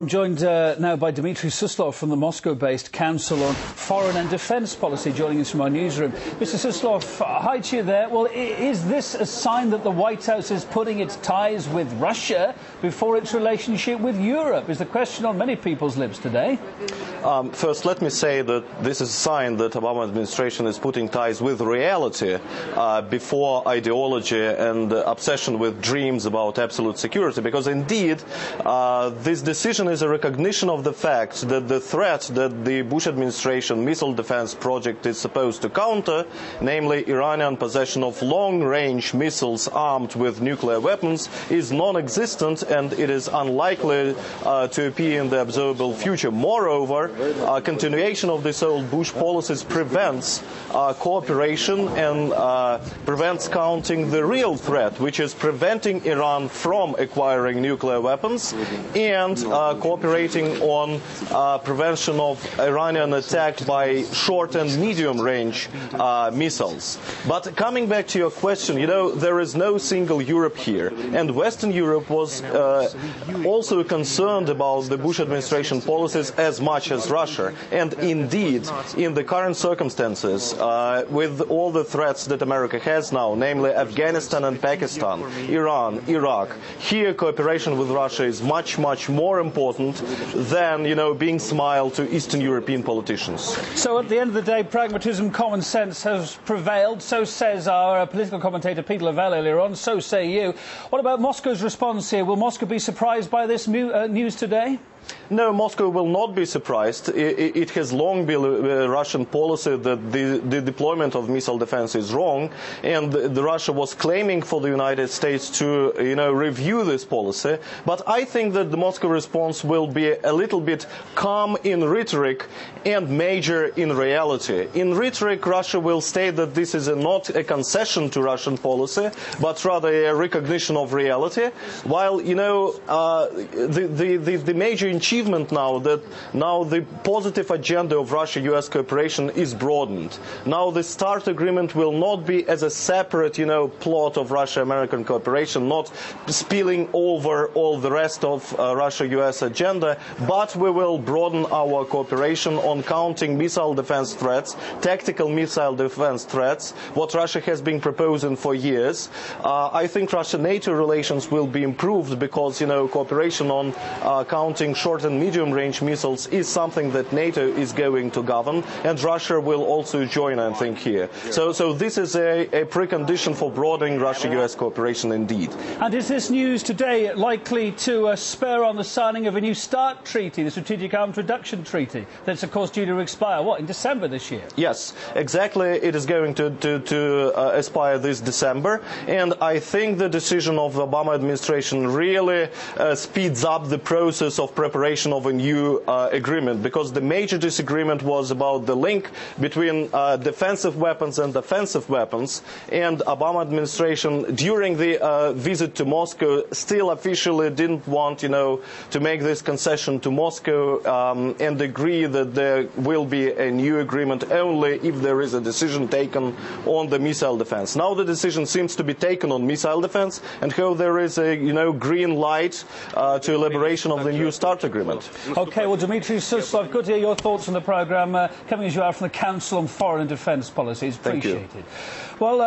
Joined now by Dmitry Suslov from the Moscow-based Council on Foreign and Defence Policy, joining us from our newsroom. Mr. Suslov, hi to you there. Well, is this a sign that the White House is putting its ties with Russia before its relationship with Europe? Is the question on many people's lips today? First, let me say that this is a sign that the Obama administration is putting ties with reality before ideology and obsession with dreams about absolute security, because indeed this decision is a recognition of the fact that the threat that the Bush administration missile defense project is supposed to counter, namely Iranian possession of long-range missiles armed with nuclear weapons, is non-existent and it is unlikely to appear in the observable future. Moreover, continuation of this old Bush policies prevents cooperation and prevents counting the real threat, which is preventing Iran from acquiring nuclear weapons and cooperating on prevention of Iranian attack by short and medium range missiles. But coming back to your question, you know, there is no single Europe here, and Western Europe was also concerned about the Bush administration policies as much as Russia. And indeed, in the current circumstances, with all the threats that America has now, namely Afghanistan and Pakistan, Iran, Iraq, here cooperation with Russia is much more important than, you know, being smiled to Eastern European politicians. So at the end of the day, pragmatism, common sense has prevailed. So says our political commentator Peter Lavelle earlier on. So say you. What about Moscow's response here? Will Moscow be surprised by this news today? No, Moscow will not be surprised. It has long been a Russian policy that the deployment of missile defense is wrong, and Russia was claiming for the United States to, you know, review this policy. But I think that the Moscow response will be a little bit calm in rhetoric and major in reality. In rhetoric, Russia will state that this is not a concession to Russian policy, but rather a recognition of reality. While, you know, the major achievement now that the positive agenda of Russia-US cooperation is broadened. Now the START agreement will not be as a separate, you know, plot of Russia-American cooperation, not spilling over all the rest of Russia-US agenda, but we will broaden our cooperation on counting missile defense threats, tactical missile defense threats, what Russia has been proposing for years. I think Russia-NATO relations will be improved because, you know, cooperation on counting short and medium-range missiles is something that NATO is going to govern, and Russia will also join, I think, here. So this is a precondition for broadening Russia-US cooperation indeed. And is this news today likely to spur on the signing of a new START treaty, the Strategic Arms Reduction Treaty, that's of course due to expire, what, in December this year? Yes, exactly. It is going to expire this December, and I think the decision of the Obama administration really speeds up the process of preparation of a new agreement, because the major disagreement was about the link between defensive weapons and offensive weapons, and Obama administration during the visit to Moscow still officially didn't want, you know, to make this concession to Moscow and agree that there will be a new agreement only if there is a decision taken on the missile defense. Now the decision seems to be taken on missile defense, and how there is a, you know, green light to elaboration of the new START agreement. OK, well, Dmitry Suslov, good to hear your thoughts on the programme, coming as you are from the Council on Foreign and Defence Policy. It's appreciated. Thank you. Well,